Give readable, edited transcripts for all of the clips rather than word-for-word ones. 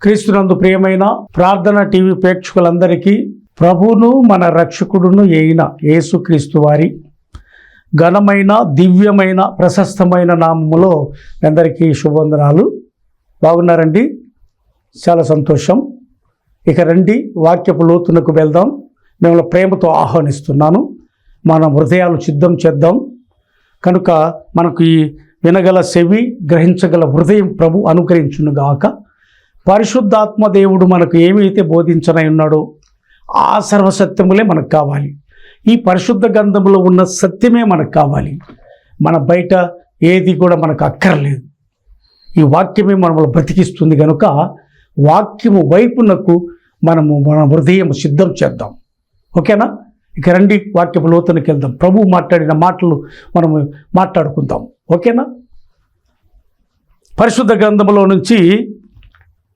క్రీస్తునందు ప్రియమైన ప్రార్థన టీవీ ప్రేక్షకులందరికీ ప్రభువును మన రక్షకుడును అయిన యేసుక్రీస్తు వారి ఘనమైన దివ్యమైన ప్రశస్తమైన నామములో అందరికీ శుభవందనాలు. బాగున్నారండి? చాలా సంతోషం. ఇక రండి, వాక్యపు లోతునకు వెళ్దాం. మిమ్మల్ని ప్రేమతో ఆహ్వానిస్తున్నాను. మన హృదయాలు సిద్ధం చేద్దాం. కనుక మనకు ఈ వినగల చెవి, గ్రహించగల హృదయం ప్రభు అనుగ్రహించునుగాక. పరిశుద్ధాత్మ దేవుడు మనకు ఏమైతే బోధించనై ఉన్నాడో ఆ సర్వసత్యములే మనకు కావాలి. ఈ పరిశుద్ధ గ్రంథంలో ఉన్న సత్యమే మనకు కావాలి. మన బయట ఏది కూడా మనకు అక్కర్లేదు. ఈ వాక్యమే మనల్ని బ్రతికిస్తుంది. కనుక వాక్యము వైపునకు మన హృదయం సిద్ధం చేద్దాం. ఓకేనా? ఇక రండి, వాక్యపు లోతునికి వెళ్దాం. ప్రభు మాట్లాడిన మాటలు మనము మాట్లాడుకుందాం. ఓకేనా? పరిశుద్ధ గ్రంథంలో నుంచి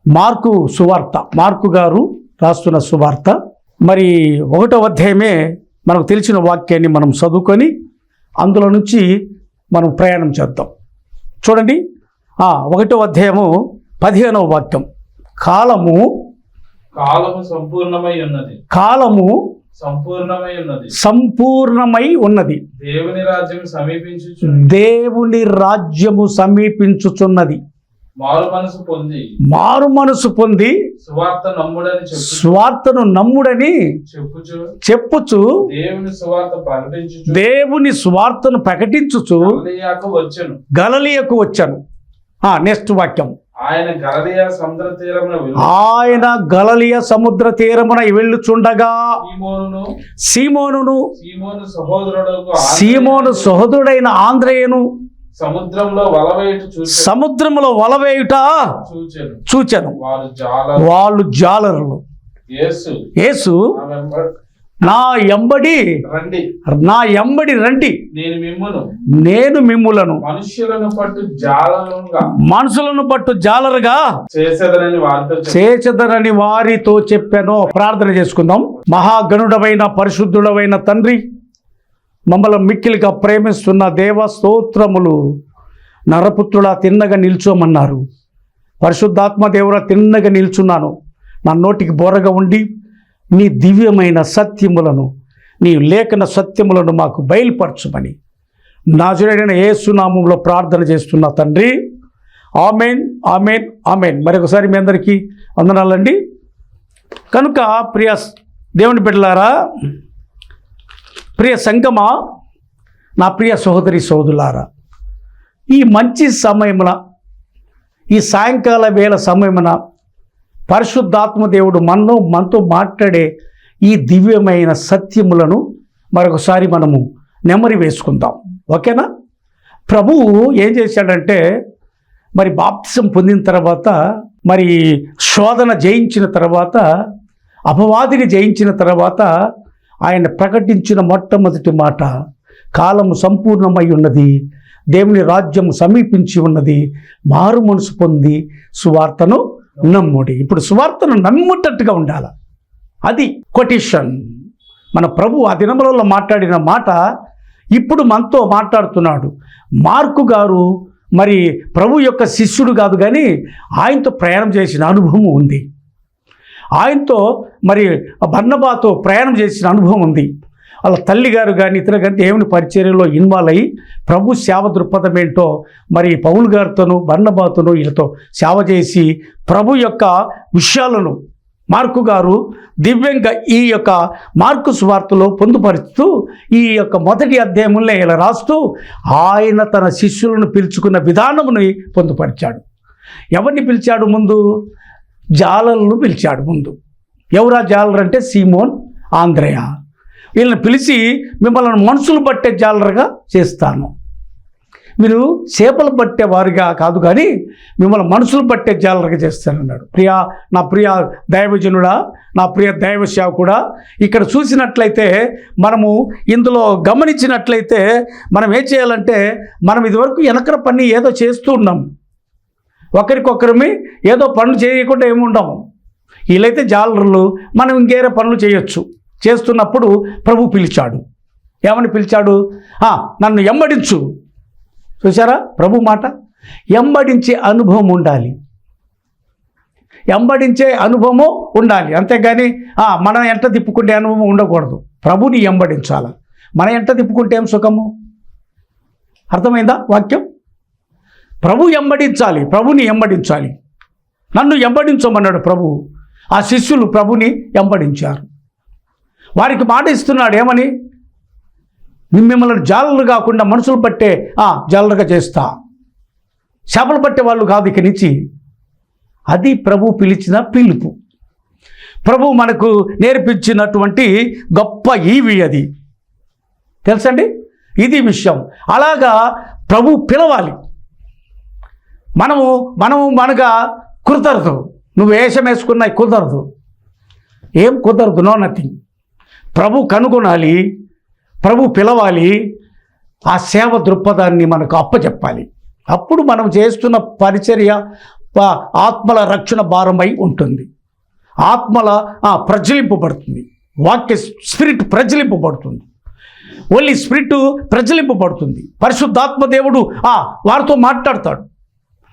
మార్కు సువార్త, మార్కు గారు రాస్తున్న సువార్త, మరి 1వ అధ్యాయమే మనకు తెలిసిన వాక్యాన్ని మనం చదువుకొని అందులో నుంచి మనం ప్రయాణం చేద్దాం. చూడండి, 1వ అధ్యాయము 15వ వాక్యం. కాలము సంపూర్ణమై ఉన్నది. కాలము సంపూర్ణమై ఉన్నది. దేవుని రాజ్యము సమీపించుచున్నది. మారు మనసు పొంది స్వార్థను నమ్ముడని చెప్పుచు దేవుని స్వార్థను ప్రకటించుచు గలిలయకు వచ్చాను. నెక్స్ట్ వాక్యం. ఆయన గలిలయ సముద్ర తీరమున వెళ్ళుచుండగా సీమోను సహోదరుడైన ఆంద్రేయను సముద్రములో వలవేయుట చూచెను. వాళ్ళు జాలరులు. యేసు నా ఎంబడి రండి, నేను మిమ్ములను మనుషులను పట్టు జాలరుగా చేసేదనని వారితో చెప్పాను. ప్రార్థన చేసుకుందాం. మహాగణుడమైన పరిశుద్ధుడమైన తండ్రి, మమ్మల్ని మిక్కిలిగా ప్రేమిస్తున్న దేవ, స్తోత్రములు. నరపుత్రుడా తిన్నగా నిల్చోమన్నారు. పరిశుద్ధాత్మ దేవుడా తిన్నగా నిల్చున్నాను. నా నోటికి బోరగా ఉండి నీ దివ్యమైన సత్యములను, నీ లేఖన సత్యములను మాకు బయలుపరచుమని నాజరేయుడైన యేసు నామములో ప్రార్థన చేస్తున్నా తండ్రి. ఆమేన్, ఆమేన్, ఆమేన్. మరొకసారి మీ అందరికీ వందనాలండి. కనుక ప్రియ దేవుని బిడ్డలారా, ప్రియ సంగమా, నా ప్రియ సహోదరి సోదరులారా, ఈ మంచి సమయమున, ఈ సాయంకాల వేళ సమయమున పరిశుద్ధాత్మ దేవుడు మనతో మాట్లాడే ఈ దివ్యమైన సత్యములను మరొకసారి మనము నెమరి వేసుకుందాం. ఓకేనా? ప్రభువు ఏం చేశాడంటే, మరి బాప్తిసం పొందిన తర్వాత, మరి శోధన జయించిన తర్వాత, అపవాదిని జయించిన తర్వాత ఆయన ప్రకటించిన మొట్టమొదటి మాట, కాలము సంపూర్ణమై ఉన్నది, దేవుని రాజ్యము సమీపించి ఉన్నది, మారు మనసు పొంది సువార్తను నమ్ముడి. ఇప్పుడు సువార్తను నమ్ముటట్టుగా ఉండాలి. అది కొటేషన్. మన ప్రభు ఆ దినములలో మాట్లాడిన మాట ఇప్పుడు మనతో మాట్లాడుతున్నాడు. మార్కు గారు మరి ప్రభు యొక్క శిష్యుడు కాదు, కానీ ఆయనతో ప్రయాణం చేసిన అనుభవం ఉంది. ఆయనతో మరి బర్నబాతో ప్రయాణం చేసిన అనుభవం ఉంది. వాళ్ళ తల్లిగారు కానీ ఇతర కానీ దేవుని పరిచర్యలో ఇన్వాల్వ్ అయ్యి ప్రభు సేవ దృక్పథం ఏంటో మరి పౌలు గారితోనూ బర్నబాతోనూ వీళ్ళతో సేవ చేసి ప్రభు యొక్క విషయాలను మార్కు గారు దివ్యంగా ఈ యొక్క మార్కు సువార్తలో పొందుపరుస్తూ ఈ యొక్క మొదటి అధ్యాయంలో ఇలా రాస్తూ ఆయన తన శిష్యులను పిలుచుకున్న విధానముని పొందుపరిచాడు. ఎవరిని పిలిచాడు? ముందు జాలర్లను పిలిచాడు. ముందు ఎవరా జాలర్ అంటే సీమోన్, ఆంద్రేయ. వీళ్ళని పిలిచి మిమ్మల్ని మనుషులు పట్టే జాలరుగా చేస్తాను. మీరు చేపలు పట్టేవారుగా కాదు, కానీ మిమ్మల్ని మనుషులు పట్టే జాలరుగా చేస్తానన్నాడు. నా ప్రియ దైవజనుడా, నా ప్రియ దైవ సేవకుడా, ఇక్కడ చూసినట్లయితే, మనము ఇందులో గమనించినట్లయితే మనం ఏం చేయాలంటే, మనం ఇదివరకు వెనకర పని ఏదో చేస్తూ ఉన్నాం. ఒకరికొకరిమి ఏదో పనులు చేయకుండా ఏముండము. వీళ్ళైతే జాలరులు, మనం ఇంకేరే పనులు చేయొచ్చు. చేస్తున్నప్పుడు ప్రభు పిలిచాడు. ఏమని పిలిచాడు? నన్ను ఎమ్మడించు. చూసారా ప్రభు మాట? ఎమ్మడించే అనుభవం ఉండాలి. వెంబడించే అనుభవము ఉండాలి. అంతేగాని మనం ఎంట తిప్పుకుంటే అనుభవం ఉండకూడదు. ప్రభుని వెంబడించాలి. మన ఎంట తిప్పుకుంటే ఏం సుఖము? అర్థమైందా వాక్యం? ప్రభు వెంబడించాలి, ప్రభుని వెంబడించాలి. నన్ను వెంబడించమన్నాడు ప్రభు. ఆ శిష్యులు ప్రభుని వెంబడించారు. వారికి మాట ఇస్తున్నాడు ఏమని? మిమ్మల్ని జాలరు కాకుండా మనుషులు పట్టే జాలరుగా చేస్తా, చేపలు పట్టే వాళ్ళు కాదు ఇక నుంచి. అది ప్రభు పిలిచిన పిలుపు. ప్రభు మనకు నేర్పించినటువంటి గొప్ప ఈవి అది. తెలుసండి, ఇది విషయం. అలాగా ప్రభు పిలవాలి. మనగా కుదరదు. నువ్వు వేషం వేసుకున్నా కుదరదు. ఏం కుదరదు? No nothing. ప్రభు కనుగొనాలి, ప్రభు పిలవాలి. ఆ సేవ దృక్పథాన్ని మనకు అప్పచెప్పాలి. అప్పుడు మనం చేస్తున్న పరిచర్య ఆత్మల రక్షణ భారమై ఉంటుంది. ఆత్మల ప్రజ్వలింపబడుతుంది. వాక్య స్పిరిట్ ప్రజ్వలింపబడుతుంది. ఓన్లీ స్పిరిట్ ప్రజ్వలింపబడుతుంది. పరిశుద్ధాత్మ దేవుడు వారితో మాట్లాడతాడు.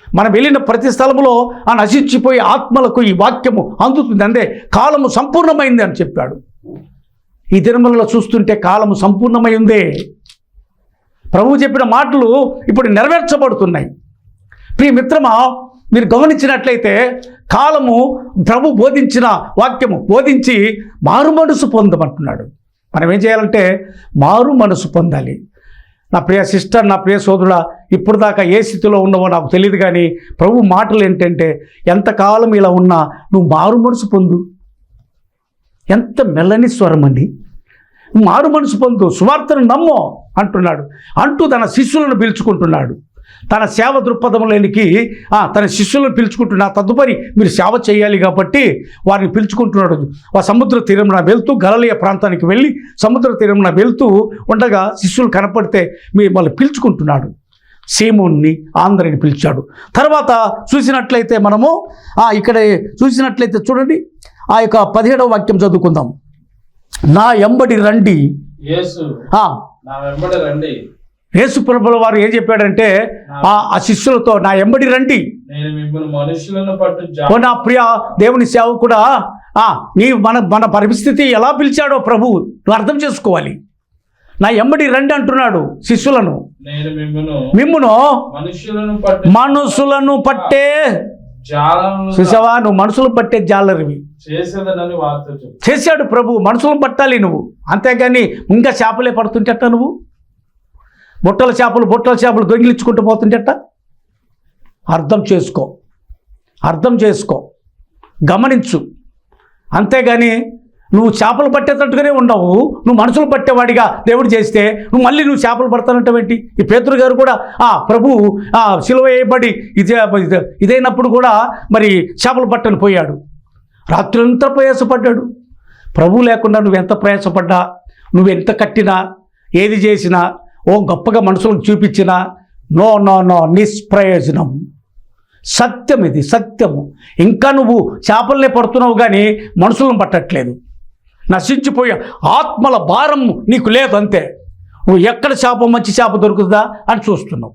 మనం వెళ్ళిన ప్రతి స్థలంలో నశించిపోయే ఆత్మలకు ఈ వాక్యము అందుతుంది. అంతే, కాలము సంపూర్ణమైంది అని చెప్పాడు. ఈ దినములలో చూస్తుంటే కాలము సంపూర్ణమైందే. ప్రభువు చెప్పిన మాటలు ఇప్పుడు నెరవేర్చబడుతున్నాయి. ప్రియ మిత్రమా, మీరు గమనించినట్లయితే కాలము ప్రభు బోధించిన వాక్యము బోధించి మారు మనసు పొందమంటున్నాడు. మనం ఏం చేయాలంటే మారు మనసు పొందాలి. నా ప్రియ సిస్టర్, నా ప్రియ సోదరుడా, ఇప్పుడు దాకా ఏ స్థితిలో ఉన్నావో నాకు తెలియదు, కానీ ప్రభు మాటలు ఏంటంటే ఎంతకాలం ఇలా ఉన్నా నువ్వు మారు మనసు పొందు. ఎంత మెల్లని స్వరం అండి. మారు మనసు పొందు, సువార్తను నమ్మో అంటున్నాడు. అంటూ తన శిష్యులను పిలుచుకుంటున్నాడు. తన సేవ దృక్పథంలోనికి తన శిష్యులను పిలుచుకుంటున్నా. తదుపరి మీరు సేవ చేయాలి కాబట్టి వారిని పిలుచుకుంటున్నాడు. ఆ సముద్ర తీరమున వెళ్తూ గలిలయ ప్రాంతానికి వెళ్ళి సముద్ర తీరమున వెళ్తూ ఉండగా శిష్యులు కనపడితే వాళ్ళు పిలుచుకుంటున్నాడు. సీమోన్ని, ఆంధ్రని పిలిచాడు. తర్వాత చూసినట్లయితే మనము ఇక్కడ చూసినట్లయితే చూడండి, ఆ యొక్క 17వ వాక్యం చదువుకుందాం. నా ఎంబడి రండి. యేసు ప్రభుల వారు ఏం చెప్పాడంటే ఆ శిష్యులతో నా ఎంబడి రండి. నా ప్రియ దేవుని సేవకుడా, నీ మన పరిస్థితి ఎలా పిలిచాడో ప్రభు నువ్వు అర్థం చేసుకోవాలి. నా ఎంబడి రండి అంటున్నాడు శిష్యులను. మిమ్మును మనుషులను పట్టే చూసావా, నువ్వు మనుషులు పట్టే జాలరివి చేశాడు ప్రభు. మనుషులను పట్టాలి నువ్వు, అంతేగాని ఇంకా చేపలే పడుతుంటేట నువ్వు బొట్టల చేపలు దొంగిలించుకుంటూ పోతుంటేట. అర్థం చేసుకో, గమనించు. అంతేగాని నువ్వు చేపలు పట్టేటట్టుగానే ఉండవు. నువ్వు మనుషులు పట్టేవాడిగా దేవుడు చేస్తే నువ్వు చేపలు పడతానంటావేంటి? ఈ పేతురు గారు కూడా ప్రభు సిలువ వేయబడి ఇదైనప్పుడు కూడా మరి చేపలు పట్టని పోయాడు. రాత్రంతా ప్రయాసపడ్డాడు. ప్రభు లేకుండా నువ్వెంత ప్రయాసపడ్డా, నువ్వెంత కట్టినా, ఏది చేసినా, గొప్పగా మనుషులకు చూపించినా నో నిష్ప్రయోజనం. సత్యం ఇది, సత్యము. ఇంకా నువ్వు చేపలనే పడుతున్నావు కానీ మనుషులను పట్టట్లేదు. నశించిపోయే ఆత్మల భారం నీకు లేదు. అంతే. నువ్వు ఎక్కడ మంచి చేప దొరుకుతుందా అని చూస్తున్నావు.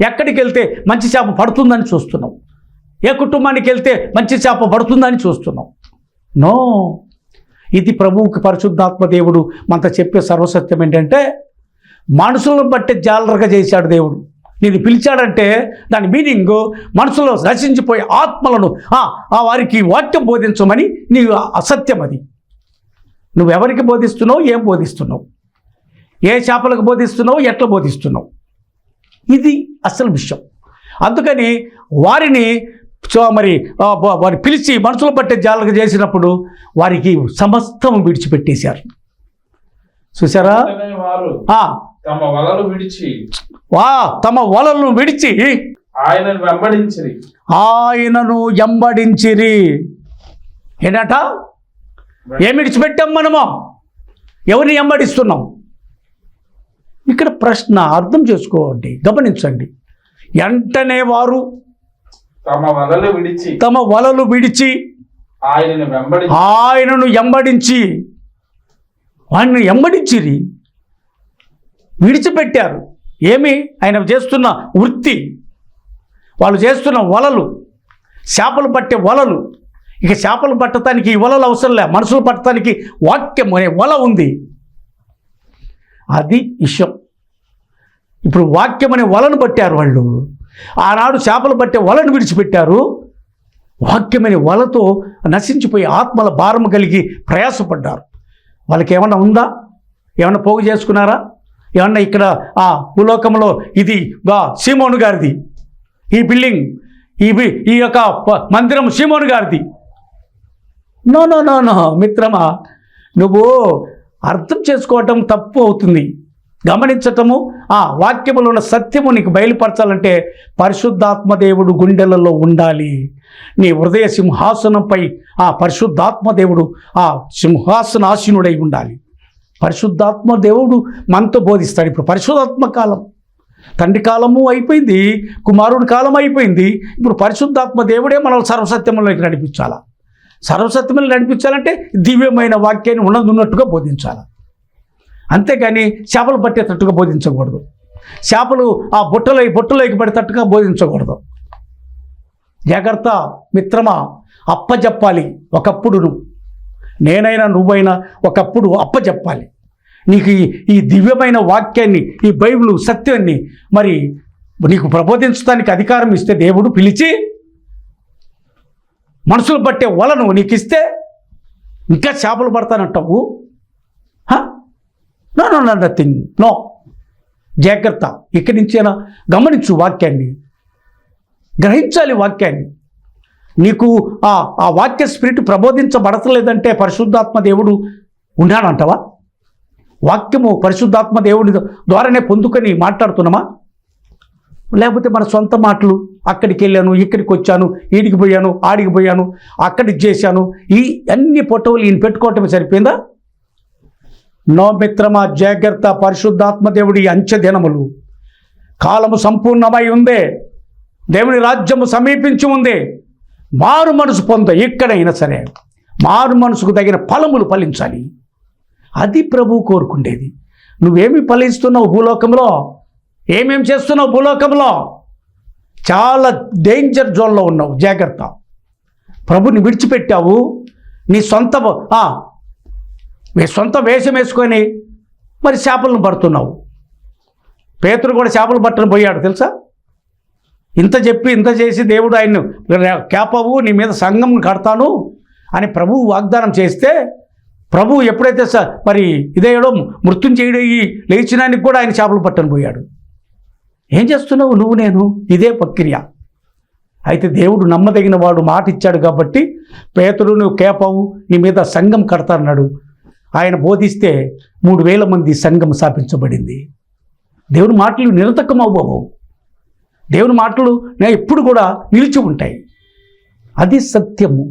ఎక్కడికి వెళ్తే మంచి చేప పడుతుందని చూస్తున్నావు. ఏ కుటుంబానికి వెళ్తే మంచి చేప పడుతుందని చూస్తున్నావు. నో, ఇది ప్రభువుకి పరిశుద్ధాత్మ దేవుడు మనతో చెప్పే సర్వసత్యం ఏంటంటే మనుషులను బట్టే జాలరుగా చేశాడు దేవుడు. నేను పిలిచాడంటే దాని మీనింగ్ మనసులో నశించిపోయే ఆత్మలను వారికి వాక్యం బోధించమని నీ అసత్యం అది. నువ్వెవరికి బోధిస్తున్నావు, ఏం బోధిస్తున్నావు, ఏ చేపలకు బోధిస్తున్నావు, ఎట్లా బోధిస్తున్నావు, ఇది అసలు విషయం. అందుకని వారిని వారి పిలిచి మనసులో పట్టే జాలరుగా చేసినప్పుడు వారికి సమస్తం విడిచిపెట్టేశారు. చూసారా? తమ వలలను విడిచి ఆయనను వెంబడించిరి. ఏంటట? ఏమి విడిచిపెట్టాం మనము? ఎవరిని వెంబడిస్తున్నాం? ఇక్కడ ప్రశ్న అర్థం చేసుకోండి, గమనించండి. వెంటనే వారు తమ వలలు విడిచి ఆయనను వెంబడించిరి. విడిచిపెట్టారు. ఏమి? ఆయన చేస్తున్న వృత్తి, వాళ్ళు చేస్తున్న వలలు, చేపలు పట్టే వలలు, ఇక చేపలు పట్టడానికి ఈ వలలు అవసరం లే, మనుషులు పట్టడానికి వాక్యం అనే వల ఉంది. అది విషయం. ఇప్పుడు వాక్యం అనే వలను పట్టారు వాళ్ళు. ఆనాడు చేపలు పట్టే వలను విడిచిపెట్టారు. వాక్యమనే వలతో నశించిపోయి ఆత్మల భారం కలిగి ప్రయాసపడ్డారు. వాళ్ళకి ఏమన్నా ఉందా? ఏమన్నా పోగు చేసుకున్నారా? ఏమన్నా ఇక్కడ భూలోకంలో ఇది సీమోను గారిది, ఈ బిల్డింగ్, ఈ యొక్క మందిరం సీమోను గారిది. నో నో నో నో మిత్రమా, నువ్వు అర్థం చేసుకోవటం తప్పు అవుతుంది. గమనించటము, వాక్యములో ఉన్న సత్యము నీకు బయలుపరచాలంటే పరిశుద్ధాత్మ దేవుడు గుండెలలో ఉండాలి. నీ హృదయ సింహాసనంపై పరిశుద్ధాత్మ దేవుడు సింహాసనాసీనుడై ఉండాలి. పరిశుద్ధాత్మ దేవుడు మనతో బోధిస్తాడు. ఇప్పుడు పరిశుద్ధాత్మ కాలం, తండ్రి కాలము అయిపోయింది, కుమారుడి కాలం అయిపోయింది. ఇప్పుడు పరిశుద్ధాత్మ దేవుడే మనల్ని సర్వసత్యములోకి నడిపించాలా. సర్వసత్యములు నడిపించాలంటే దివ్యమైన వాక్యాన్ని ఉన్నట్టుగా బోధించాలి. అంతేగాని చేపలు పట్టేటట్టుగా బోధించకూడదు. చేపలు బుట్టలోకి పడేటట్టుగా బోధించకూడదు. జాగ్రత్త మిత్రమా, అప్పజెప్పాలి. ఒకప్పుడు నేనైనా నువ్వైనా ఒకప్పుడు అప్పజెప్పాలి. నీకు ఈ దివ్యమైన వాక్యాన్ని, ఈ బైబిల్ సత్యాన్ని మరి నీకు ప్రబోధించడానికి అధికారం ఇస్తే, దేవుడు పిలిచి మనుషులు పట్టే వలను నీకు ఇస్తే ఇంకా చేపలు పడతానంటావు? No no no nothing, no. జాగ్రత్త. ఇక్కడి నుంచైనా గమనించు వాక్యాన్ని, గ్రహించాలి వాక్యాన్ని. నీకు ఆ వాక్య స్పిరిట్ ప్రబోధించబడతలేదంటే పరిశుద్ధాత్మ దేవుడు ఉన్నాడంటావా? వాక్యము పరిశుద్ధాత్మ దేవుడి ద్వారానే పొందుకొని మాట్లాడుతున్నామా? లేకపోతే మన సొంత మాటలు, అక్కడికి వెళ్ళాను, ఇక్కడికి వచ్చాను, ఈడికి పోయాను, ఆడికి పోయాను, అక్కడికి చేశాను, ఈ అన్ని ఫోటోలు ఈయన పెట్టుకోవటమే సరిపోయిందా? నో మిత్రమా, జాగ్రత్త. పరిశుద్ధాత్మ దేవుడి అంచె దినములు, కాలము సంపూర్ణమై ఉందే, దేవుని రాజ్యము సమీపించి ఉంది. మారు మనసు పొంద, ఎక్కడైనా సరే మారు మనసుకు తగిన ఫలములు ఫలించాలి. అది ప్రభువు కోరుకుండేది. నువ్వేమి ఫలిస్తున్నావు భూలోకంలో? ఏమేం చేస్తున్నావు భూలోకంలో? చాలా డేంజర్ జోన్లో ఉన్నావు. జాగ్రత్త. ప్రభుని విడిచిపెట్టావు. నీ సొంత వేషం వేసుకొని మరి చేపలను పడుతున్నావు. పేతురు కూడా చేపలు పట్టని పోయాడు తెలుసా? ఇంత చెప్పి ఇంత చేసి దేవుడు ఆయన్ను కేపవు, నీ మీద సంఘం కడతాను అని ప్రభువు వాగ్దానం చేస్తే, ప్రభువు ఎప్పుడైతే మరి ఇదేయడో మృత్యుంజయుడు లేచినానికి కూడా ఆయన చేపలు పట్టని పోయాడు. ఏం చేస్తున్నావు నువ్వు నేను? ఇదే ప్రక్రియ. అయితే దేవుడు నమ్మదగిన వాడు, మాట ఇచ్చాడు కాబట్టి పేతురు నువ్వు కేపవు, నీ మీద సంఘం కడతాన్నాడు. ఆయన బోధిస్తే 3000 మంది సంఘం స్థాపించబడింది. దేవుని మాటలు నిరతకమవ్వవు. దేవుని మాటలు ఎప్పుడు కూడా నిలిచి ఉంటాయి. అది సత్యము.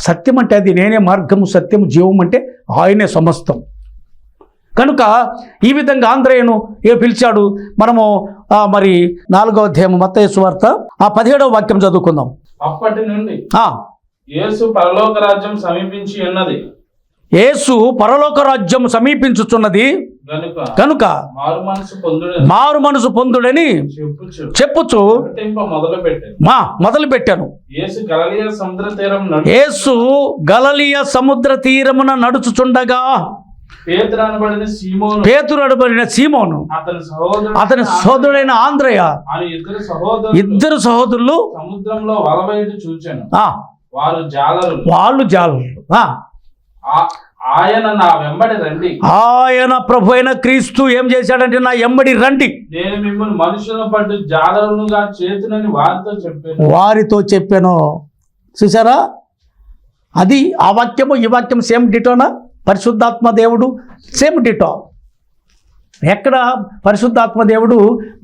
సత్యం అంటే అది నేనే మార్గము, సత్యము, జీవం అంటే ఆయనే సమస్తం. కనుక ఈ విధంగా ఆంద్రేయను పిలిచాడు. మనము మరి 4వ అధ్యాయం మత్తయి సువార్త 17వ వాక్యం చదువుకుందాం. అప్పటి నుండి యేసు పరలోక రాజ్యం సమీపించి ఉన్నది, యేసు పరలోక రాజ్యం సమీపించుచున్నది కనుక మారు మనసు పొందుడని చెప్పుచు మొదలు పెట్టాను. యేసు గలిలయ సముద్ర తీరమున నడుచుచుండగా పేతురు అనబడిన సీమోను, అతని సహోదరుడైన ఆంద్రేయ, ఇద్దరు సహోదరులు సముద్రంలో వలవేయుట చూచాను. వాళ్ళు జాలరులు. ఆయన నా వెంబడి రండి. ఆయన ప్రభు అయిన క్రీస్తు ఏం చేశాడంటే, నా వెంబడి రండి, నేను మిమ్మల్ని మనుషులను పట్టు జాలరులుగా చేతునని వారితో చెప్పాను. చూసారా? అది ఆ వాక్యము ఈ వాక్యం సేమ్ డిటోనా? పరిశుద్ధాత్మ దేవుడు సేమ్ డిటో. ఎక్కడ పరిశుద్ధాత్మ దేవుడు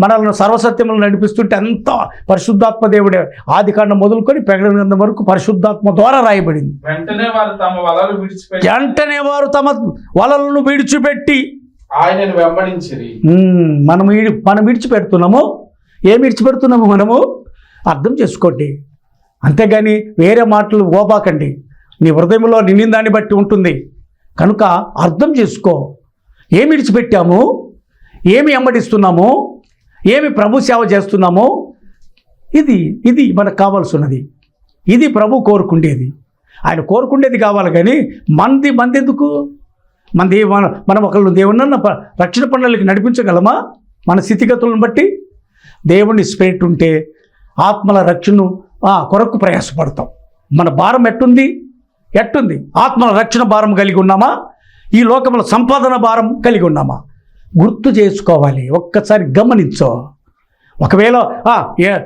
మనల్ని సర్వసత్యములు నడిపిస్తుంటే అంత పరిశుద్ధాత్మ దేవుడే. ఆదికాండం మొదలుకొని ప్రకటన గ్రంథం వరకు పరిశుద్ధాత్మ ద్వారా రాయబడింది. వెంటనే వారు తమ వలలను విడిచిపెట్టి ఆయనను వెంబడించిరి. మనం విడిచిపెడుతున్నాము. ఏం విడిచిపెడుతున్నాము మనము? అర్థం చేసుకోండి. అంతేగాని వేరే మాటలు ఓబాకండి. నీ హృదయంలో నిండిందాన్ని బట్టి ఉంటుంది. కనుక అర్థం చేసుకో. ఏమి విడిచిపెట్టాము, ఏమి వెంబడిస్తున్నాము, ఏమి ప్రభు సేవ చేస్తున్నాము, ఇది మనకు కావాల్సినది. ఇది ప్రభు కోరుకుండేది. ఆయన కోరుకుండేది కావాలి కానీ మంది ఎందుకు? మనం ఒకళ్ళు దేవుణ్ణి రక్షణ పనులకి నడిపించగలమా? మన స్థితిగతులను బట్టి దేవుని స్పిరిట్ ఉంటే ఆత్మల రక్షణను కొరకు ప్రయాసపడతాం. మన భారం ఎట్టుంది? ఆత్మల రక్షణ భారం కలిగి ఉన్నామా? ఈ లోకంలో సంపాదన భారం కలిగి ఉన్నామా? గుర్తు చేసుకోవాలి. ఒక్కసారి గమనించో. ఒకవేళ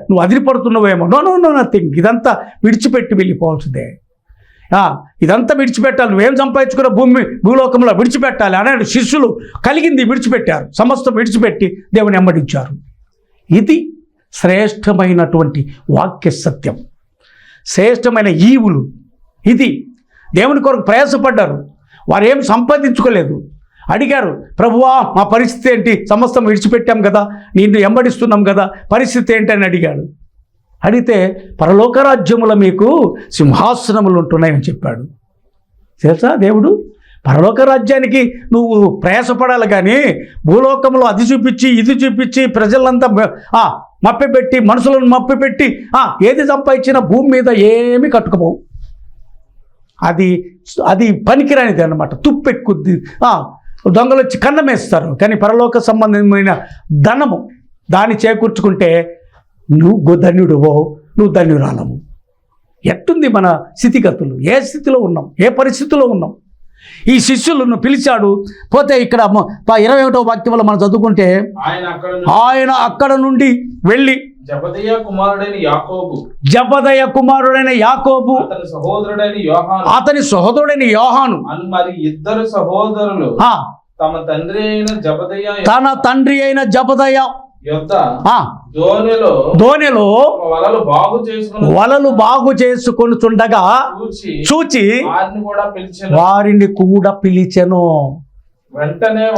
నువ్వు అదిరిపడుతున్నావేమో, నో నథింగ్, ఇదంతా విడిచిపెట్టి వెళ్ళిపోవాల్సిందే. ఇదంతా విడిచిపెట్టాలి. నువ్వేం సంపాదించుకున్న భూలోకంలో విడిచిపెట్టాలి అనే శిష్యులు కలిగింది విడిచిపెట్టారు. సమస్తం విడిచిపెట్టి దేవుని వెంబడించారు. ఇది శ్రేష్టమైనటువంటి వాక్య సత్యం, శ్రేష్టమైన ఈవులు. ఇది దేవుని కొరకు ప్రయాసపడ్డారు. వారు ఏం సంపాదించుకోలేదు. అడిగారు, ప్రభువా మా పరిస్థితి ఏంటి? సమస్తం విడిచిపెట్టాం కదా, నిన్ను వెంబడిస్తున్నాం కదా, పరిస్థితి ఏంటి అని అడిగాడు. అడిగితే పరలోక రాజ్యములో మీకు సింహాసనములు ఉంటున్నాయని చెప్పాడు. తెలుసా, దేవుడు పరలోక రాజ్యానికి నువ్వు ప్రయాసపడాలి కానీ భూలోకంలో అది చూపించి ఇది చూపించి ప్రజలంతా మప్పిపెట్టి, మనుషులను మప్పిపెట్టి ఏది సంపాదించినా భూమి మీద ఏమీ కట్టుకుపోవు. అది పనికిరానిది అన్నమాట. తుప్పెక్కుద్ది, దొంగలు వచ్చి కన్నమేస్తారు. కానీ పరలోక సంబంధమైన ధనము దాన్ని చేకూర్చుకుంటే నువ్వు ధన్యుడువో, నువ్వు ధన్యురాలవు. ఎట్టుంది మన స్థితిగతులు? ఏ స్థితిలో ఉన్నాం? ఏ పరిస్థితిలో ఉన్నాం? ఈ శిష్యులను పిలిచాడు. పోతే ఇక్కడ 21వ వాక్యంలో మనం చదువుకుంటే ఆయన అక్కడ నుండి వెళ్ళి జబదయ కుమారుడైన యాకోబు అతని సహోదరుడైన యోహాను మరి ఇద్దరు సహోదరులు తన తండ్రి అయిన జబదయ దోణిలో వలలు బాగు చేసుకొనుచుండగా చూచి వారిని కూడా పిలిచెను.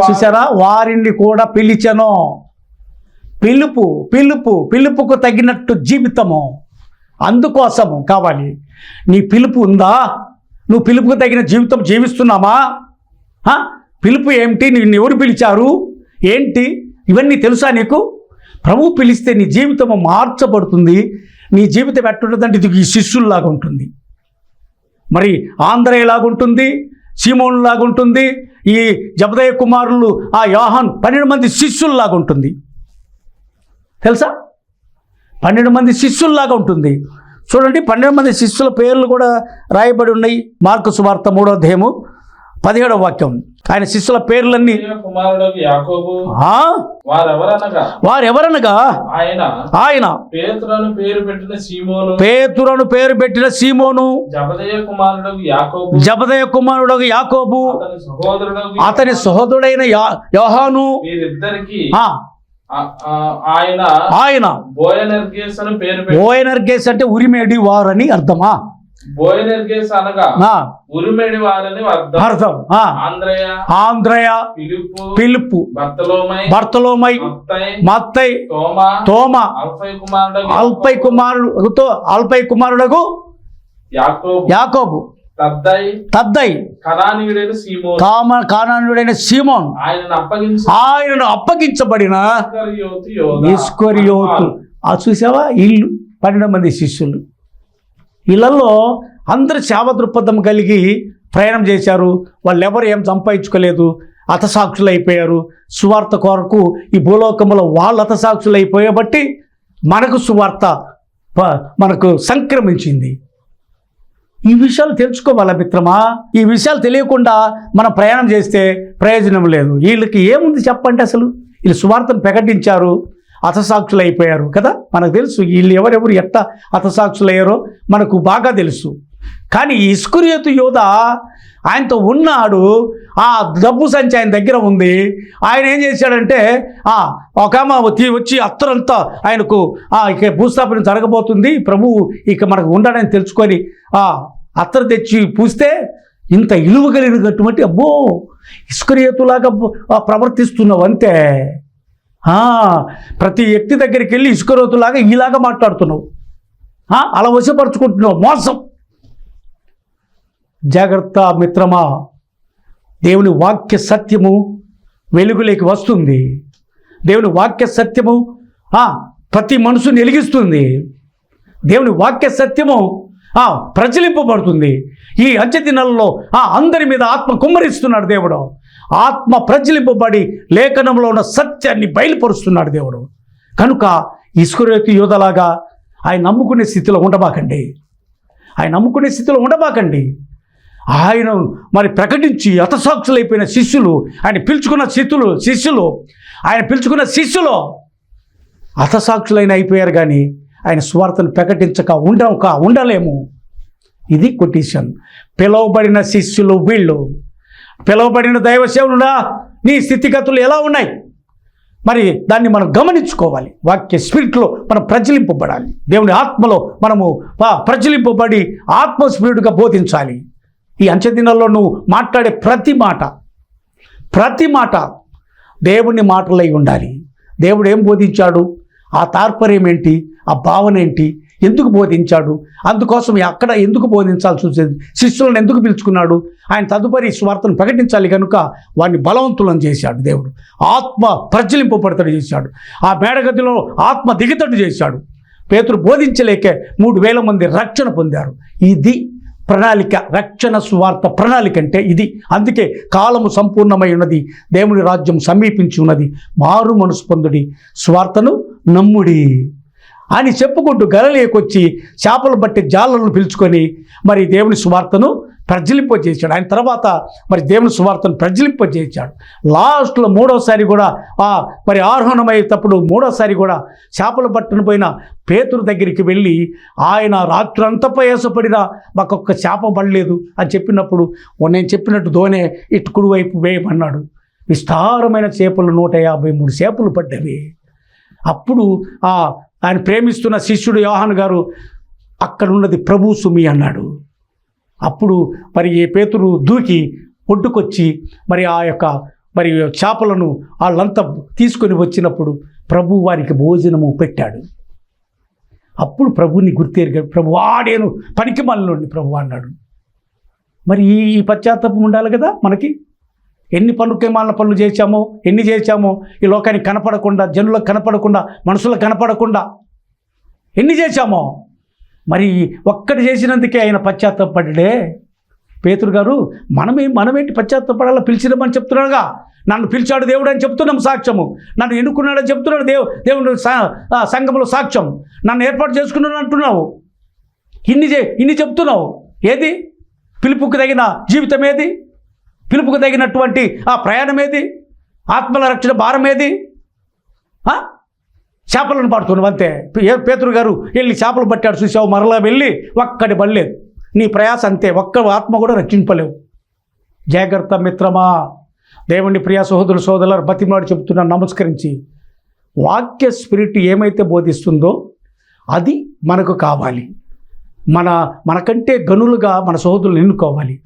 చూసారా, వారిని కూడా పిలిచెను. పిలుపుకు తగినట్టు జీవితము అందుకోసము కావాలి. నీ పిలుపు ఉందా? నువ్వు పిలుపుకు తగిన జీవితం జీవిస్తున్నామా? పిలుపు ఏమిటి? నిన్ను ఎవరు పిలిచారు ఏంటి? ఇవన్నీ తెలుసా నీకు? ప్రభువు పిలిస్తే నీ జీవితము మార్చబడుతుంది. నీ జీవితం ఎట్టుంటుందంటే ఇది ఈ శిష్యుల్లాగా ఉంటుంది. మరి ఆంధ్రయ్యలాగా ఉంటుంది, సీమోనులాగా ఉంటుంది, ఈ జబదయ కుమారులు యోహాను 12 మంది శిష్యుల్లాగా ఉంటుంది. తెలుసా, 12 మంది శిష్యుల్లాగా ఉంటుంది. చూడండి, 12 మంది శిష్యుల పేర్లు కూడా రాయబడి ఉన్నాయి. మార్కు సువార్త 3వ అధ్యాయము 17వ వాక్యం. ఆయన శిష్యుల పేర్లన్నీ వారెవరనగా ఆయన పేతురను పేరు పెట్టిన సీమోను, జబదయ కుమారుడు యాకోబు, అతని సహోదరుడైన యోహాను, ఆయన బోయనర్గేస్ అంటే ఉరిమేడి వారని అర్థమా? బోయనెర్గేస్ అనగా ఉరిమేడి వారని అర్థం. ఆంద్రయ, ఫిలిప్పు, బర్తలోమై, మత్తయి, తోమా, అల్ఫై కుమారుడగు యాకోబు, తద్దై, కానానీయుడైన సీమోను, ఆయనను అప్పగించబడిన ఇస్కరియోతు. చూసావా, ఇల్లు 12 మంది శిష్యులు. ఇళ్లలో అందరూ సేవ దృక్పథం కలిగి ప్రయాణం చేశారు. వాళ్ళెవరు ఏం సంపాదించుకోలేదు, హతసాక్షులు అయిపోయారు. సువార్త కొరకు ఈ భూలోకంలో వాళ్ళు హతసాక్షులు అయిపోయేబట్టి మనకు సువార్త మనకు సంక్రమించింది. ఈ విషయాలు తెలుసుకోవాలా మిత్రమా? ఈ విషయాలు తెలియకుండా మనం ప్రయాణం చేస్తే ప్రయోజనం లేదు. వీళ్ళకి ఏముంది చెప్పండి? అసలు వీళ్ళు సువార్తను ప్రకటించారు, హతసాక్షులు అయిపోయారు కదా. మనకు తెలుసు వీళ్ళు ఎవరెవరు ఎట్లా హతసాక్షులు అయ్యారో మనకు బాగా తెలుసు. కానీ ఇస్కరియోతు యోధ ఆయనతో ఉన్నాడు. ఆ డబ్బు సంచి ఆయన దగ్గర ఉంది. ఆయన ఏం చేశాడంటే ఒక వచ్చి అత్తరంతా ఆయనకు ఇక భూస్థాపన జరగబోతుంది, ప్రభువు ఇక మనకు ఉండడని తెలుసుకొని అత్తరు తెచ్చి పూస్తే ఇంత ఇలువ కలిగినటువంటి అబ్బో ఇస్కరియోతులాగా ప్రవర్తిస్తున్నావు అంతే. ప్రతి వ్యక్తి దగ్గరికి వెళ్ళి ఇస్కరియోతులాగా ఇలాగా మాట్లాడుతున్నావు, అలా వశపరుచుకుంటున్నావు. మోసం. జాగ్రత్త మిత్రమా, దేవుని వాక్య సత్యము వెలుగులోకి వస్తుంది. దేవుని వాక్య సత్యము ప్రతి మనసుని వెలిగిస్తుంది. దేవుని వాక్య సత్యము ప్రజ్వలింపబడుతుంది. ఈ అంచె దినాలలో అందరి మీద ఆత్మ కుమ్మరిస్తున్నాడు దేవుడు. ఆత్మ ప్రజ్వలింపబడి లేఖనంలో ఉన్న సత్యాన్ని బయలుపరుస్తున్నాడు దేవుడు. కనుక ఇస్కరియోతు యూదలాగా ఆయన నమ్ముకునే స్థితిలో ఉండబాకండి. ఆయన మరి ప్రకటించి హతసాక్షులైపోయిన శిష్యులు, ఆయన పిలుచుకున్న శిష్యులు హతసాక్షులైన అయిపోయారు. కానీ ఆయన సువార్తను ప్రకటించక ఉండలేము. ఇది కొటేషన్. పిలువబడిన శిష్యులు వీళ్ళు. పిలువబడిన దైవ సేవకుడా, నీ స్థితిగతులు ఎలా ఉన్నాయి? మరి దాన్ని మనం గమనించుకోవాలి. వాక్య స్పిరిట్లో మనం ప్రజ్వలింపబడాలి. దేవుని ఆత్మలో మనము ప్రజ్వలింపబడి ఆత్మస్పిరిట్గా బోధించాలి. ఈ అంచె దినాల్లో నువ్వు మాట్లాడే ప్రతి మాట దేవుని మాటలై ఉండాలి. దేవుడు ఏం బోధించాడు, ఆ తాత్పర్యం ఏంటి, ఆ భావన ఏంటి, ఎందుకు బోధించాడు, అందుకోసం అక్కడ ఎందుకు బోధించాల్సి వచ్చేది, శిష్యులను ఎందుకు పిలుచుకున్నాడు, ఆయన తదుపరి స్వార్థను ప్రకటించాలి కనుక వారిని బలవంతులను చేశాడు. దేవుడు ఆత్మ ప్రజ్వలింపబడతడు చేశాడు. ఆ మేడగదిలో ఆత్మ దిగతడు చేశాడు. పేతురు బోధించలేకే 3,000 మంది రక్షణ పొందారు. ఇది ప్రణాళిక. రక్షణ సువార్త ప్రణాళిక అంటే ఇది. అందుకే కాలము సంపూర్ణమై ఉన్నది, దేవుని రాజ్యం సమీపించి ఉన్నది, మారు మనసు పొందుడి, సువార్తను నమ్ముడి అని చెప్పుకుంటూ గలిలయకొచ్చి చేపలు పట్టి జాలలను పిలుచుకొని మరి దేవుని సువార్తను ప్రజ్వలింపజేశాడు. ఆయన తర్వాత మరి దేవుని సువార్తను ప్రజ్వలింపజేశాడు. లాస్ట్లో మూడోసారి కూడా మరి ఆరోహణమయ్యేటప్పుడు మూడోసారి కూడా చేపలు పట్టును పోయిన పేతురు దగ్గరికి వెళ్ళి ఆయన రాత్రంతా ప్రయాసపడినా మాకొక్క చేప పడలేదు అని చెప్పినప్పుడు నేను చెప్పినట్టు దోనే ఇటు కుడి వైపు వేయమన్నాడు. విస్తారమైన చేపలు 153 చేపలు పడ్డవి. అప్పుడు ఆయన ప్రేమిస్తున్న శిష్యుడు యోహాను గారు అక్కడ ఉన్నది ప్రభు సుమి అన్నాడు. అప్పుడు మరి పేతురు దూకి ఒడ్డుకొచ్చి మరి ఆ యొక్క మరి చేపలను వాళ్ళంతా తీసుకొని వచ్చినప్పుడు ప్రభు వారికి భోజనము పెట్టాడు. అప్పుడు ప్రభుని గుర్తెరిగాడు. ప్రభు వాడేను పనికి మళ్ళీ ప్రభు అన్నాడు. మరి ఈ పశ్చాత్తాపం ఉండాలి కదా మనకి. ఎన్ని పనులు చేశామో, ఈ లోకానికి కనపడకుండా, జనులకు కనపడకుండా, మనుషులకు కనపడకుండా ఎన్ని చేశామో. మరి ఒక్కటి చేసినందుకే ఆయన పశ్చాత్తాపడ్డే. పేతురు గారు మనమేంటి పశ్చాత్తాపడాలా, పిలిచినమని చెప్తున్నాడుగా. నన్ను పిలిచాడు దేవుడు అని చెప్తున్నాం సాక్ష్యము. నన్ను ఎన్నుకున్నాడని చెప్తున్నాడు దేవుడు సంఘంలో సాక్ష్యం. నన్ను ఏర్పాటు చేసుకున్నాను అంటున్నావు. ఇన్ని చెప్తున్నావు. ఏది పిలుపుకు తగిన జీవితం ఏది? పిలుపుకు తగినటువంటి ఆ ప్రయాణం ఏది? ఆత్మల రక్షణ భారం ఏది? చేపలను పడుతున్నావు అంతే. పేతురు గారు వెళ్ళి చేపలు పట్టాడు చూసావు, మరలా వెళ్ళి ఒక్కడి పడలేదు. నీ ప్రయాస అంతే, ఒక్క ఆత్మ కూడా రక్షింపలేవు. జాగ్రత్త మిత్రమా. దేవుని ప్రియ సోదరులు బతిమాడు చెబుతున్నాను నమస్కరించి. వాక్య స్పిరిట్ ఏమైతే బోధిస్తుందో అది మనకు కావాలి. మనకంటే గనులుగా మన సోదరులు ఎన్నుకోవాలి.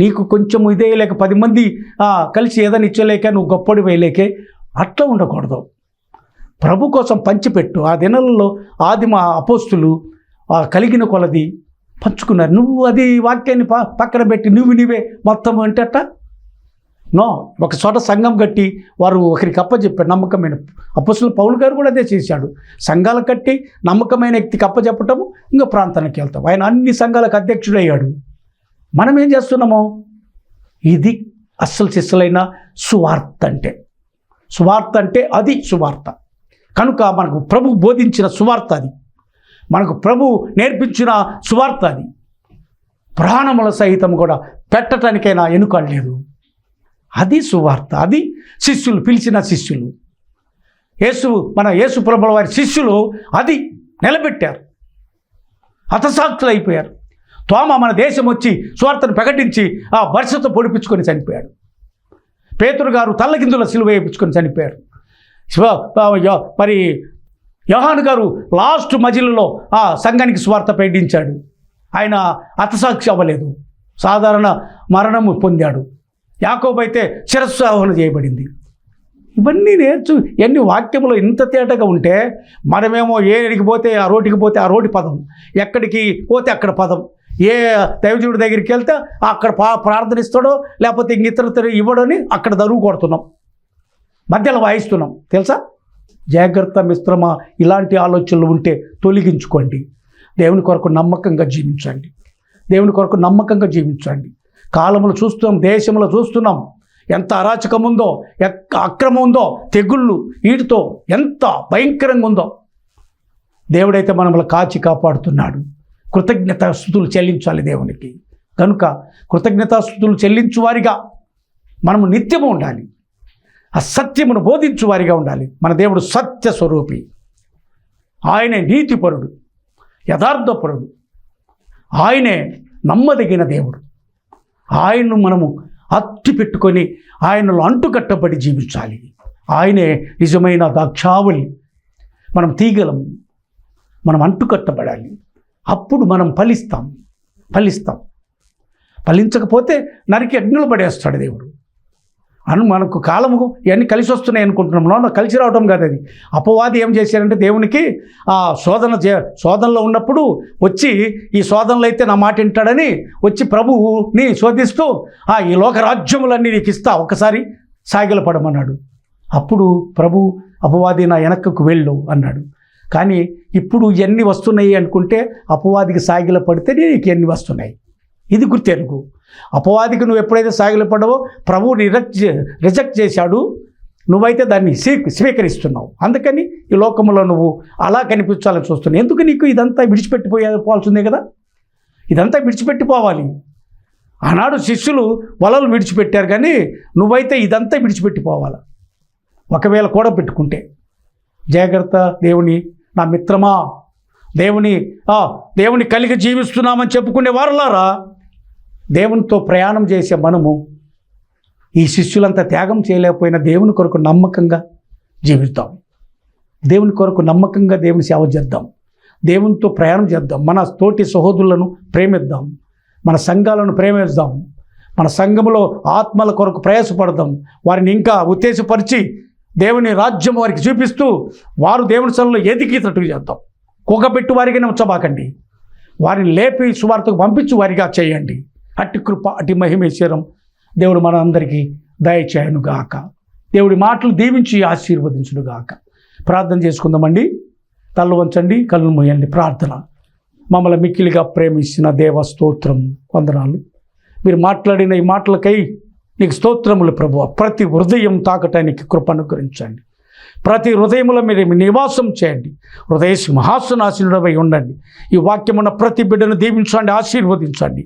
నీకు కొంచెం ఇదే లేక 10 మంది కలిసి ఏదైనా ఇచ్చలేక నువ్వు గొప్పడి వేయలేకే అట్లా ఉండకూడదు. ప్రభు కోసం పంచిపెట్టు. ఆ దినాలలో ఆదిమ అపోస్తులు కలిగిన కొలది పంచుకున్నారు. నువ్వు అది వాక్యాన్ని పక్కన పెట్టి నీవే మొత్తం అంటే అట్ట నో. ఒక చోట సంఘం కట్టి వారు ఒకరికి అప్పచెప్పారు. నమ్మకమైన అపోస్తులు పౌలు గారు కూడా అదే చేశాడు. సంఘాలు కట్టి నమ్మకమైన వ్యక్తికి అప్పచెప్పటము, ఇంకో ప్రాంతానికి వెళ్తాం. ఆయన అన్ని సంఘాలకు అధ్యక్షుడయ్యాడు. మనం ఏం చేస్తున్నామో ఇది అస్సలు సిస్సలైన సువార్త అంటే అది సువార్త. కనుక మనకు ప్రభు బోధించిన సువార్త అది, మనకు ప్రభు నేర్పించిన సువార్త అది. ప్రాణముల సహితం కూడా పెట్టడానికైనా ఎన్నుకోలేదు. అది సువార్త. అది శిష్యులు, పిలిచిన శిష్యులు, మన యేసు ప్రభుల వారి శిష్యులు అది నిలబెట్టారు. హతసాక్షులు అయిపోయారు. తోమ మన దేశం వచ్చి సువార్తను ప్రకటించి ఆ వర్షతో పొడిపించుకొని చనిపోయాడు. పేతురు గారు తల్లకిందుల సిలువ వేయించుకొని చనిపోయారు. మరి యోహాను గారు లాస్ట్ మజిల్లో ఆ సంఘానికి సువార్త ప్రకటించాడు. ఆయన హతసాక్షి అవ్వలేదు, సాధారణ మరణము పొందాడు. యాకోబు అయితే శిరస్సాహన చేయబడింది. ఇవన్నీ ఎన్ని వాక్యంలో ఇంత తేటగా ఉంటే మనమేమో ఏడికి పోతే ఆ రోటికి పోతే ఆ రోటి పదం, ఎక్కడికి పోతే అక్కడ పదం. ఏ దైవజనుడి దగ్గరికి వెళ్తే అక్కడ ప్రార్థన ఇస్తాడో లేకపోతే ఇంక ఇతరులు ఇవ్వడని అక్కడ దరువు కొడుతున్నాం, మధ్యలో వాయిస్తున్నాం. తెలుసా? జాగ్రత్త మిత్రమా. ఇలాంటి ఆలోచనలు ఉంటే తొలగించుకోండి. దేవుని కొరకు నమ్మకంగా జీవించండి. దేవుని కొరకు నమ్మకంగా జీవించండి. కాలంలో చూస్తున్నాం, దేశంలో చూస్తున్నాం ఎంత అరాచకం ఉందో, అక్రమం ఉందో, తెగుళ్ళు వీటితో ఎంత భయంకరంగా ఉందో. దేవుడైతే మనల్ని కాచి కాపాడుతున్నాడు. కృతజ్ఞతాస్తుతులు చెల్లించాలి దేవునికి. కనుక కృతజ్ఞతాస్తుతులు చెల్లించు వారిగా మనము నిత్యము ఉండాలి. ఆ సత్యమును బోధించు వారిగా ఉండాలి. మన దేవుడు సత్య స్వరూపి, ఆయనే నీతిపరుడు, యథార్థపరుడు, ఆయనే నమ్మదగిన దేవుడు. ఆయన్ను మనము అత్తి పెట్టుకొని ఆయనలో అంటుకట్టబడి జీవించాలి. ఆయనే నిజమైన ద్రాక్షావళి. మనం తీగలం, మనం అంటుకట్టబడాలి. అప్పుడు మనం ఫలిస్తాం. ఫలించకపోతే నరికి అగ్నిలో పడేస్తాడు దేవుడు. మనకు కాలము ఇవన్నీ కలిసి వస్తున్నాయి అనుకుంటున్నాం. కలిసి రావటం కాదు. అది అపవాది ఏం చేశారంటే దేవునికి శోధనలో ఉన్నప్పుడు వచ్చి, ఈ శోధనలో అయితే నా మాట వింటాడని వచ్చి ప్రభువుని శోధిస్తూ, ఈ లోక రాజ్యములన్నీ నీకు ఇస్తా, ఒకసారి సాగిలపడమన్నాడు. అప్పుడు ప్రభు అపవాది నా వెనక్కకు వెళ్ళు అన్నాడు. కానీ ఇప్పుడు ఇవన్నీ వస్తున్నాయి అనుకుంటే అపవాదికి సాగిల పడితే నీకు ఎన్ని వస్తున్నాయి. ఇది గుర్తెరుగు. అపవాదికి నువ్వు ఎప్పుడైతే సాగిలపడ్డావో ప్రభువుని రిజెక్ట్ చేశాడు, నువ్వైతే దాన్ని స్వీకరిస్తున్నావు. అందుకని ఈ లోకంలో నువ్వు అలా కనిపించాలని చూస్తున్నావు. ఎందుకు నీకు ఇదంతా విడిచిపెట్టిపోవాల్సిందే కదా. ఇదంతా విడిచిపెట్టిపోవాలి. ఆనాడు శిష్యులు వలలు విడిచిపెట్టారు, కానీ నువ్వైతే ఇదంతా విడిచిపెట్టిపోవాలి. ఒకవేళ కూడా పెట్టుకుంటే జాగ్రత్త. నా మిత్రమా, దేవుని కలిగి జీవిస్తున్నామని చెప్పుకునే వారులారా, దేవునితో ప్రయాణం చేసే మనము ఈ శిష్యులంతా త్యాగం చేయలేకపోయినా దేవుని కొరకు నమ్మకంగా జీవిద్దాం. దేవుని కొరకు నమ్మకంగా దేవుని సేవ చేద్దాం. దేవునితో ప్రయాణం చేద్దాం. మన తోటి సహోదరులను ప్రేమిద్దాం. మన సంఘాలను ప్రేమిద్దాం. మన సంఘములో ఆత్మల కొరకు ప్రయాసపడదాం. వారిని ఇంకా ఉత్తేజపరిచి దేవుని రాజ్యం వారికి చూపిస్తూ వారు దేవుని సన్నిధిలో ఎదిగేటట్టు చేద్దాం. కుక్కబెట్టు వారిగానే ఉంచబాకండి. వారిని లేపి సువార్తకు పంపించు వారిగా చేయండి. అట్టి కృప, అట్టి మహిమేశ్వరం దేవుడు మన అందరికీ దయచేయనుగాక. దేవుడి మాటలు దీవించి ఆశీర్వదించునుగాక. ప్రార్థన చేసుకుందామండి. తల్లు వంచండి, కళ్ళు మూయండి. ప్రార్థన. మమ్మల్ని మిక్కిలిగా ప్రేమించిన దేవ స్తోత్రం, వందనాలు. మీరు మాట్లాడిన ఈ మాటలకై నీకు స్తోత్రములు ప్రభువా. ప్రతి హృదయం తాకటానికి కృప అనుగ్రహించండి. ప్రతి హృదయంలో మీరు నివాసం చేయండి. హృదయ సింహాసనాసీనుడవై ఉండండి. ఈ వాక్యమున్న ప్రతి బిడ్డను దీవించండి, ఆశీర్వదించండి.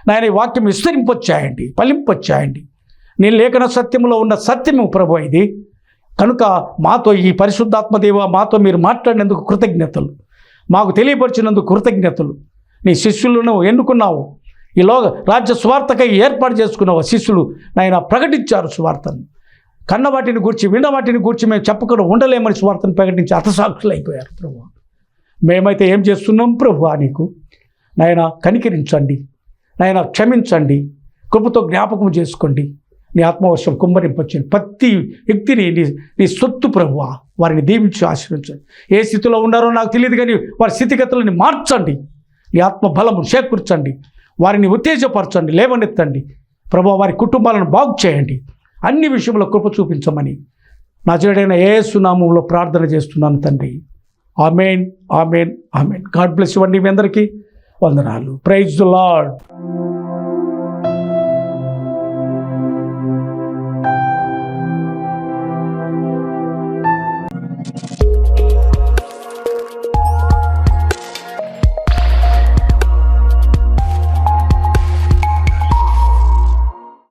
నాయన ఈ వాక్యం విస్తరింపొచ్చాయండి, ఫలింపొచ్చాయండి. నీ లేఖన సత్యములో ఉన్న సత్యము ప్రభు ఇది. కనుక మాతో ఈ పరిశుద్ధాత్మదేవ మాతో మీరు మాట్లాడినందుకు కృతజ్ఞతలు, మాకు తెలియపరిచినందుకు కృతజ్ఞతలు. నీ శిష్యులను ఎన్నుకున్నావు. ఈలో రాజ్య సువార్తకై ఏర్పాటు చేసుకున్న శిష్యులు నాయన ప్రకటించారు సువార్తను. కన్న వాటిని గూర్చి, విన్న వాటిని గూర్చి మేము చెప్పకుండా ఉండలేమని సువార్తను ప్రకటించి హతసాక్షులు అయిపోయారు ప్రభు. మేమైతే ఏం చేస్తున్నాం ప్రభు? నీకు నాయన కనికరించండి, నాయన క్షమించండి, కృపతో జ్ఞాపకం చేసుకోండి. నీ ఆత్మవర్షం కుమ్మరింపచ్చండి. ప్రతి వ్యక్తిని నీ సొత్తు ప్రభువ, వారిని దీవించి ఆశీర్వించండి. ఏ స్థితిలో ఉన్నారో నాకు తెలియదు, కానీ వారి స్థితిగతులను మార్చండి. నీ ఆత్మ బలము చేకూర్చండి. వారిని ఉత్తేజపరచండి, లేవనెత్తండి ప్రభువా. వారి కుటుంబాలను బాగు చేయండి. అన్ని విషయంలో కృప చూపించమని నజరేయుడైన యేసు నామములో ప్రార్థన చేస్తున్నాను తండ్రి. ఆమేన్, ఆమేన్, ఆమేన్. గాడ్ బ్లెస్ యు అండి. మీ అందరికీ వందనాలు. Praise the lord.